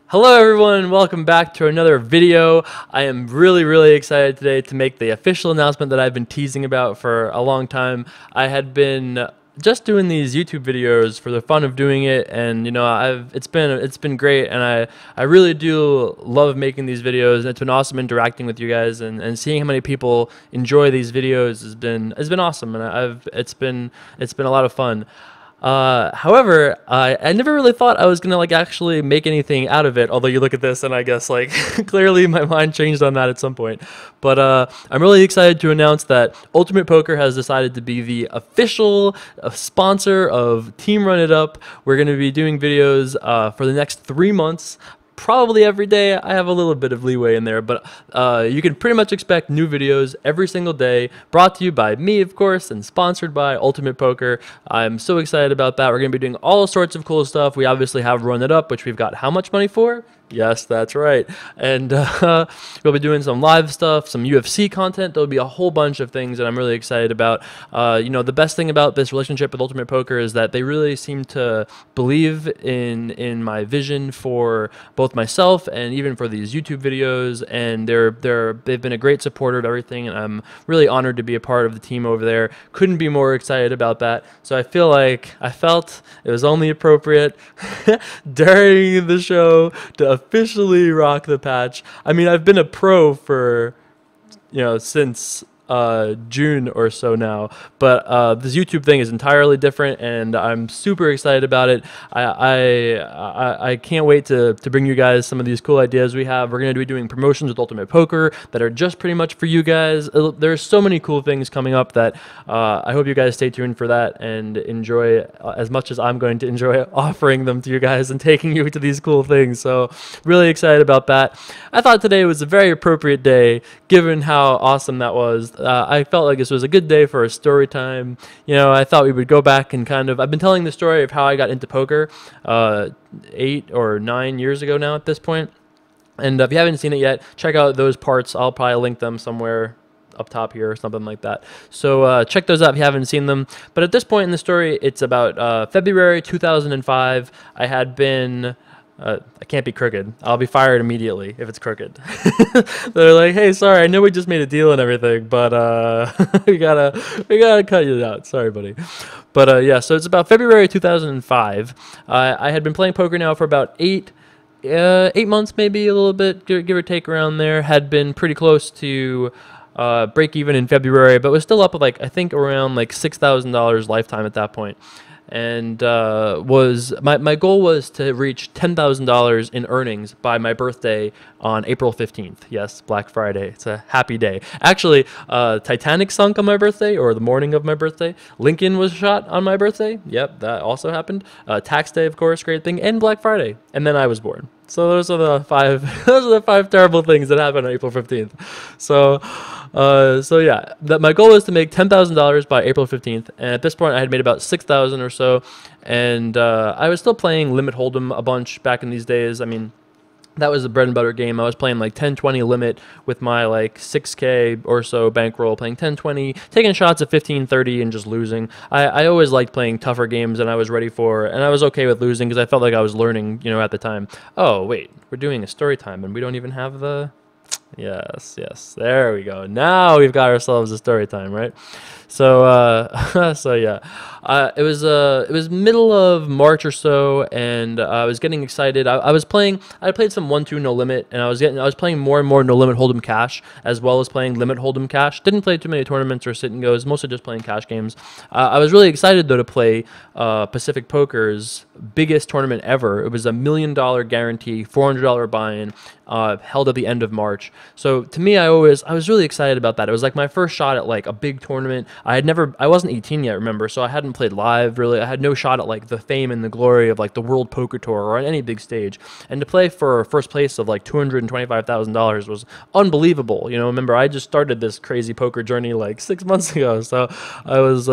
Hello everyone, welcome back to another video. I am really excited today to make the official announcement that I've been teasing about for a long time. I had been just doing these YouTube videos for the fun of doing it, and it's been great, and I really do love making these videos, and it's been awesome interacting with you guys, and seeing how many people enjoy these videos has been awesome, and it's been a lot of fun. However, I never really thought I was gonna actually make anything out of it. Although you look at this and I guess clearly my mind changed on that at some point. But I'm really excited to announce that Ultimate Poker has decided to be the official sponsor of Team Run It Up. We're gonna be doing videos for the next 3 months. Probably every day. I have a little bit of leeway in there, but you can pretty much expect new videos every single day, brought to you by me, of course, and sponsored by Ultimate Poker. I'm so excited about that. We're going to be doing all sorts of cool stuff. We obviously have Run It Up, which we've got how much money for? Yes, that's right. And we'll be doing some live stuff, some UFC content. There'll be a whole bunch of things that I'm really excited about. The best thing about this relationship with Ultimate Poker is that they really seem to believe in my vision for both myself and even for these YouTube videos. And they've been a great supporter of everything, and I'm really honored to be a part of the team over there. Couldn't be more excited about that. So I felt it was only appropriate during the show to officially rock the patch. I mean, I've been a pro for, since June or so now, but this YouTube thing is entirely different, and I'm super excited about it. I can't wait to bring you guys some of these cool ideas we have. We're going to be doing promotions with Ultimate Poker that are just pretty much for you guys. There's so many cool things coming up that I hope you guys stay tuned for that and enjoy as much as I'm going to enjoy offering them to you guys and taking you to these cool things. So really excited about that. I thought today was a very appropriate day given how awesome that was. I felt like this was a good day for a story time. I thought we would go back and I've been telling the story of how I got into poker 8 or 9 years ago now at this point. And if you haven't seen it yet, check out those parts. I'll probably link them somewhere up top here or something like that. So check those out if you haven't seen them. But at this point in the story, it's about February 2005. I had been... I can't be crooked. I'll be fired immediately if it's crooked. They're like, hey, sorry, I know we just made a deal and everything, but we gotta cut you out. Sorry, buddy. But yeah, so it's about February 2005. I had been playing poker now for about 8 months, maybe a little bit, give or take around there. Had been pretty close to break even in February, but was still up with I think around $6,000 lifetime at that point. And my goal was to reach $10,000 in earnings by my birthday on April 15th. Yes, Black Friday. It's a happy day. Actually, Titanic sunk on my birthday, or the morning of my birthday. Lincoln was shot on my birthday. Yep, that also happened. Tax day, of course, great thing, and Black Friday. And then I was born. So those are the five terrible things that happened on April 15th. So yeah, my goal was to make $10,000 by April 15th, and at this point I had made about 6,000 or so, and I was still playing Limit Hold'em a bunch back in these days. I mean, that was the bread and butter game. I was playing 10-20 limit with my 6K or so bankroll, playing 10-20, taking shots at 15-30 and just losing. I always liked playing tougher games, and I was ready for, and I was okay with losing because I felt like I was learning, at the time. Oh wait, we're doing a story time and we don't even have the... Yes, there we go. Now we've got ourselves a story time, right? So so yeah, it was middle of March or so, and I was getting excited. I played some 1-2 no limit, and I was playing more and more no limit hold'em cash, as well as playing limit hold'em cash. Didn't play too many tournaments or sit and goes, mostly just playing cash games. I was really excited though to play Pacific Poker's biggest tournament ever. It was a $1 million guarantee, $400 buy-in, held at the end of March. So to me, I was really excited about that. It was my first shot at a big tournament. I wasn't 18 yet, remember, so I hadn't played live really. I had no shot at the fame and the glory of the World Poker Tour or on any big stage. And to play for first place of $225,000 was unbelievable. Remember, I just started this crazy poker journey 6 months ago, so I was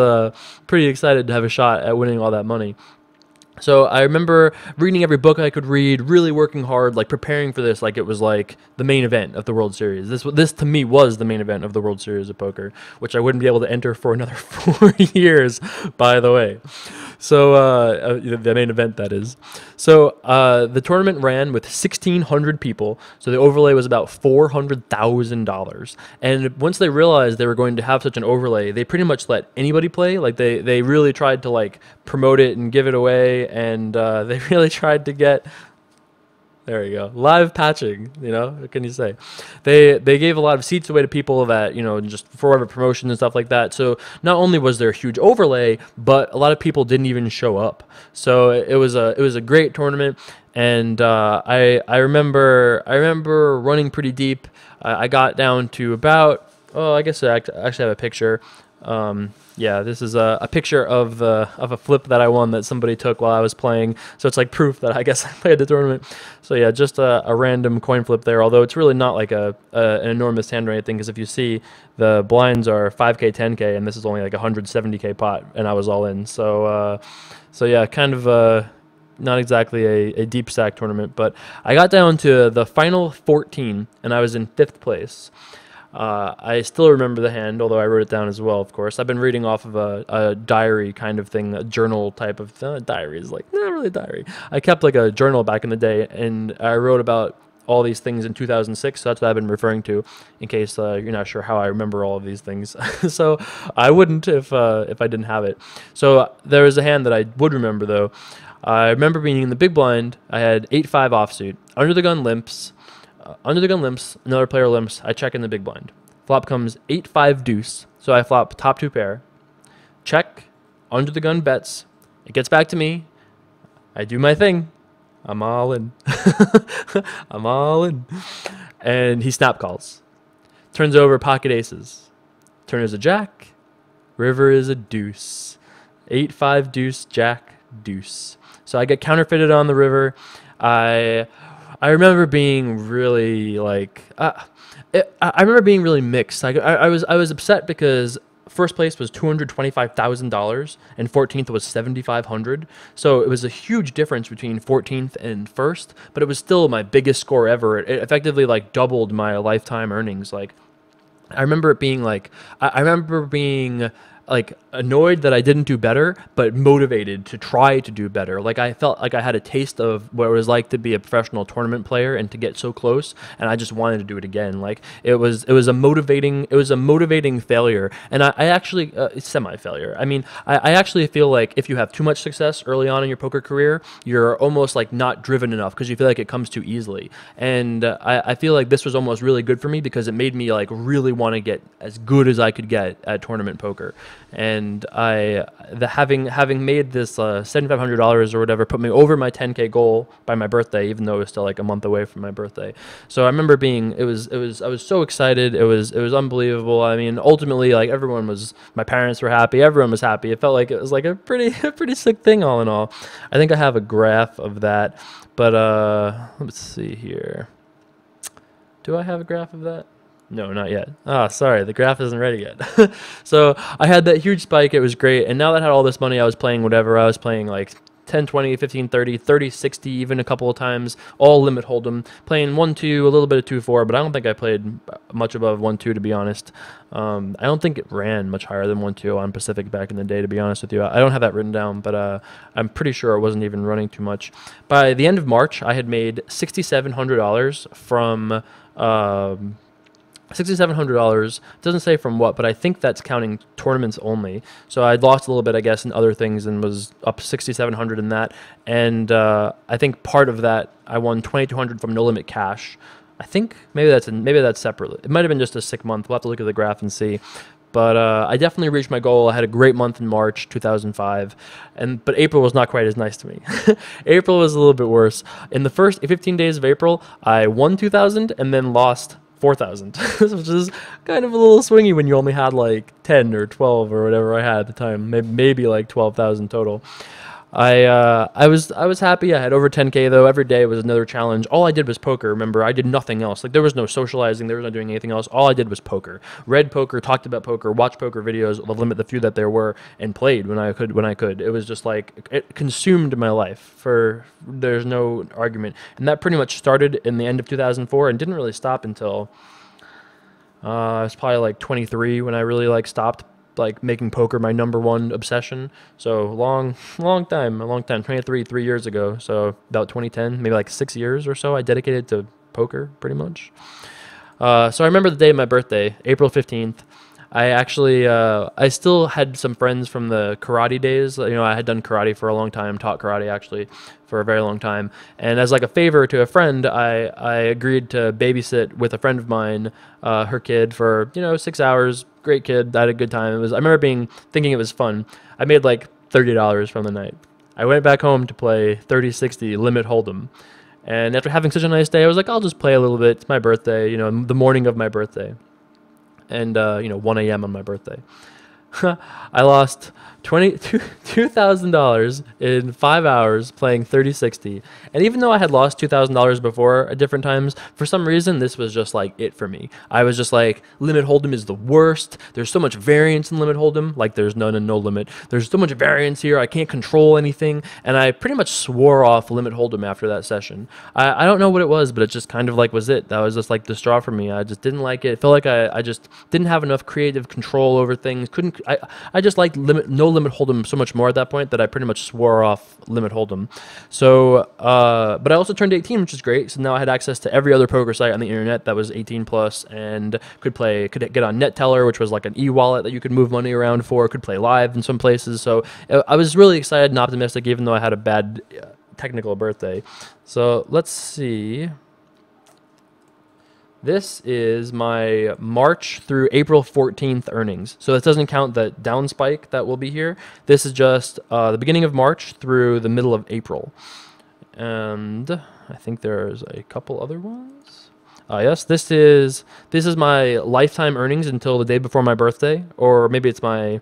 pretty excited to have a shot at winning all that money. So I remember reading every book I could read, really working hard, preparing for this, it was the main event of the World Series. This to me was the main event of the World Series of Poker, which I wouldn't be able to enter for another 4 years, by the way. So the main event, that is. So the tournament ran with 1,600 people. So the overlay was about $400,000. And once they realized they were going to have such an overlay, they pretty much let anybody play. Like they really tried to like promote it and give it away, and they really tried to get. There you go. Live patching, you know, what can you say? They gave a lot of seats away to people that, you know, just for whatever promotion and stuff like that. So not only was there a huge overlay, but a lot of people didn't even show up. So it was a great tournament, and I remember running pretty deep. I got down to about, oh, I guess I actually have a picture. Yeah, this is a picture of a flip that I won that somebody took while I was playing. So it's like proof that I guess I played the tournament. So yeah, just a random coin flip there. Although it's really not like an enormous hand or anything, because if you see, the blinds are 5K, 10K, and this is only like a 170K pot, and I was all in. So yeah, kind of not exactly a deep stack tournament, but I got down to the final 14, and I was in 5th place. I still remember the hand, although I wrote it down as well, of course. I've been reading off of a diary kind of thing, a journal type of diary is like, not really a diary. I kept like a journal back in the day, and I wrote about all these things in 2006, so that's what I've been referring to, in case you're not sure how I remember all of these things. So I wouldn't if I didn't have it. So there was a hand that I would remember, though. I remember being in the big blind. I had 8-5 offsuit, under the gun limps. Under the gun limps, another player limps, I check in the big blind. Flop comes 8-5 deuce, so I flop top 2 pair. Check, under the gun bets, it gets back to me, I do my thing, I'm all in. I'm all in. And he snap calls. Turns over pocket aces. Turn is a jack, river is a deuce. 8-5 deuce, jack, deuce. So I get counterfeited on the river. I remember being really like I remember being really mixed. I was upset because first place was $225,000 and 14th was $7,500. So it was a huge difference between 14th and first, but it was still my biggest score ever. It effectively like doubled my lifetime earnings. Like I remember it being like I remember being like annoyed that I didn't do better, but motivated to try to do better. Like I felt like I had a taste of what it was like to be a professional tournament player and to get so close, and I just wanted to do it again. Like it was a motivating failure, and I actually semi-failure. I mean, I actually feel like if you have too much success early on in your poker career, you're almost like not driven enough because you feel like it comes too easily. And I feel like this was almost really good for me because it made me like really want to get as good as I could get at tournament poker. And having made this $7,500 or whatever put me over my 10K goal by my birthday, even though it was still like a month away from my birthday. So I remember I was so excited. It was unbelievable. I mean, ultimately, like my parents were happy, everyone was happy. It felt like it was like a pretty sick thing all in all. I think I have a graph of that, but let's see here. Do I have a graph of that? No, not yet. Ah, sorry, the graph isn't ready yet. So I had that huge spike. It was great. And now that I had all this money, I was playing whatever. I was playing like 10, 20, 15, 30, 30, 60, even a couple of times, all limit hold'em. Playing 1-2, a little bit of 2-4, but I don't think I played much above 1-2, to be honest. I don't think it ran much higher than 1-2 on Pacific back in the day, to be honest with you. I don't have that written down, but I'm pretty sure it wasn't even running too much. By the end of March, I had made $6,700 from... $6,700. Doesn't say from what, but I think that's counting tournaments only. So I lost a little bit, I guess, in other things and was up $6,700 in that. And I think part of that I won $2,200 from no limit cash. I think maybe that's separately. It might have been just a sick month. We'll have to look at the graph and see. But I definitely reached my goal. I had a great month in March 2005, but April was not quite as nice to me. April was a little bit worse. In the first 15 days of April, I won 2,000 and then lost 4,000, which is kind of a little swingy when you only had like 10 or 12 or whatever I had at the time, maybe like 12,000 total. I was happy. I had over 10K though. Every day was another challenge. All I did was poker. Remember, I did nothing else. Like there was no socializing. There was no doing anything else. All I did was poker. Read poker, talked about poker, watched poker videos, the few that there were, and played when I could. It was just like it consumed my life. There's no argument. And that pretty much started in the end of 2004 and didn't really stop until I was probably like 23 when I really like stopped like making poker my #1 obsession. So a long time, 3 years ago. So about 2010, maybe like 6 years or so, I dedicated to poker pretty much. So I remember the day of my birthday, April 15th. I actually, I still had some friends from the karate days. You know, I had done karate for a long time, taught karate actually for a very long time. And as like a favor to a friend, I agreed to babysit with a friend of mine, her kid for, 6 hours. Great kid. I had a good time. I remember thinking it was fun. I made like $30 from the night. I went back home to play 30-60 limit hold'em. And after having such a nice day, I was like, I'll just play a little bit. It's my birthday, the morning of my birthday. And 1 a.m. on my birthday. I lost $2,000 in 5 hours playing 30-60. And even though I had lost $2,000 before at different times, for some reason, this was just like it for me. I was just like, limit hold'em is the worst. There's so much variance in limit hold'em. Like there's none and no limit. There's so much variance here. I can't control anything. And I pretty much swore off limit hold'em after that session. I don't know what it was, but it just kind of like was it. That was just like the straw for me. I just didn't like it. It felt like I just didn't have enough creative control over things. I just liked no limit hold'em so much more at that point that I pretty much swore off limit hold'em. So, but I also turned 18, which is great. So now I had access to every other poker site on the internet that was 18 plus, and could get on NetTeller, which was like an e-wallet that you could move money around for. Could play live in some places. So I was really excited and optimistic, even though I had a bad technical birthday. So let's see. This is my March through April 14th earnings. So this doesn't count the down spike that will be here. This is just the beginning of March through the middle of April. And I think there's a couple other ones. Yes, this is my lifetime earnings until the day before my birthday, or maybe it's either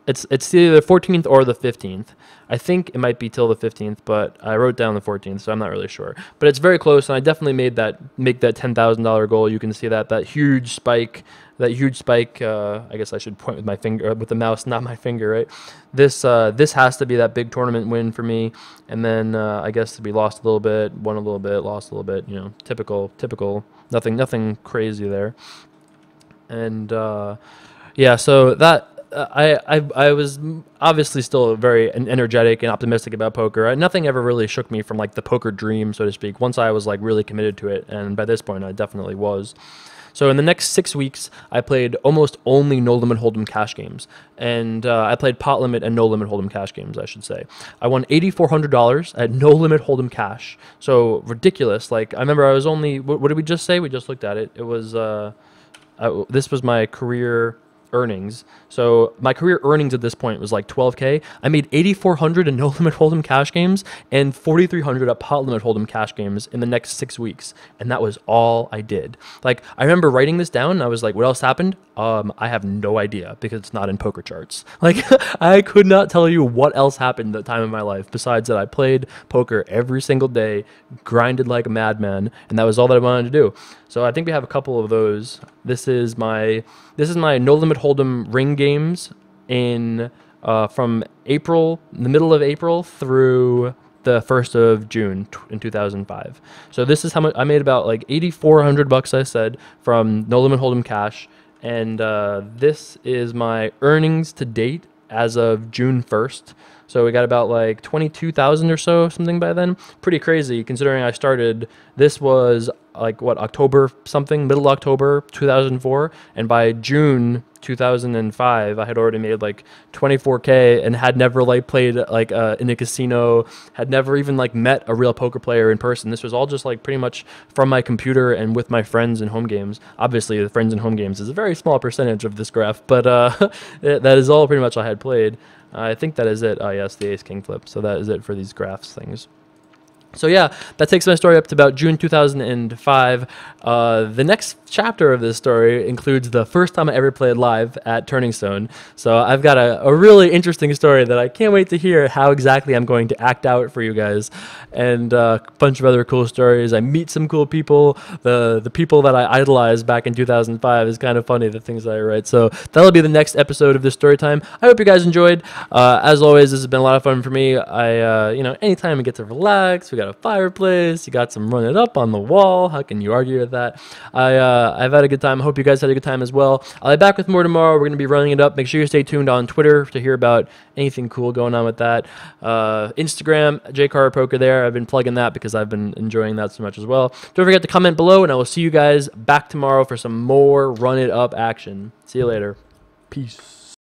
the 14th or the 15th. I think it might be till the 15th, but I wrote down the 14th, so I'm not really sure. But it's very close, and I definitely make that $10,000 goal. You can see that huge spike. I guess I should point with my finger, with the mouse, not my finger, right? This has to be that big tournament win for me. And then I guess we lost a little bit, won a little bit, lost a little bit. Typical. Nothing crazy there. And yeah, so that. I was obviously still very energetic and optimistic about poker. Nothing ever really shook me from like the poker dream, so to speak, once I was like really committed to it. And by this point, I definitely was. So in the next 6 weeks, I played almost only no limit hold'em cash games, and I played pot limit and no limit hold'em cash games, I should say. I won $8,400 at no limit hold'em cash. So ridiculous. Like I remember I was only what did we just say? We just looked at it. It was this was my career earnings. So my career earnings at this point was like 12K. I made $8,400 in no limit hold'em cash games and $4,300 at pot limit hold'em cash games in the next 6 weeks, and that was all I did. Like I remember writing this down, and I was like, "What else happened?" I have no idea because it's not in poker charts. Like I could not tell you what else happened at the time of my life besides that I played poker every single day, grinded like a madman, and that was all that I wanted to do. So I think we have a couple of those. This is my no limit hold'em ring games in from April, the middle of April through the 1st of June in 2005. So this is how much I made, about like $8,400, I said, from no limit hold'em cash. And this is my earnings to date as of June 1st. So we got about like 22,000 or so, something by then. Pretty crazy considering I started, this was like what, October something, middle October 2004. And by June 2005, I had already made like 24K and had never like played like in a casino, had never even like met a real poker player in person. This was all just like pretty much from my computer and with my friends in home games. Obviously the friends in home games is a very small percentage of this graph, but that is all pretty much I had played. I think that is it. Oh yes, the ace king flip. So that is it for these graphs things. So yeah, that takes my story up to about June 2005. The next chapter of this story includes the first time I ever played live at Turning Stone. So I've got a really interesting story that I can't wait to hear how exactly I'm going to act out for you guys. And a bunch of other cool stories. I meet some cool people. The people that I idolized back in 2005 is kind of funny, the things that I write. So that'll be the next episode of this story time. I hope you guys enjoyed. As always, this has been a lot of fun for me. Anytime we get to relax, we got a fireplace, you got some Run It Up on the wall. How can you argue with that? I've had a good time. I hope you guys had a good time as well. I'll be back with more tomorrow. We're going to be running it up. Make sure you stay tuned on Twitter to hear about anything cool going on with that. Instagram, Carver Poker there. I've been plugging that because I've been enjoying that so much as well. Don't forget to comment below, and I will see you guys back tomorrow for some more Run It Up action. See you later. Peace.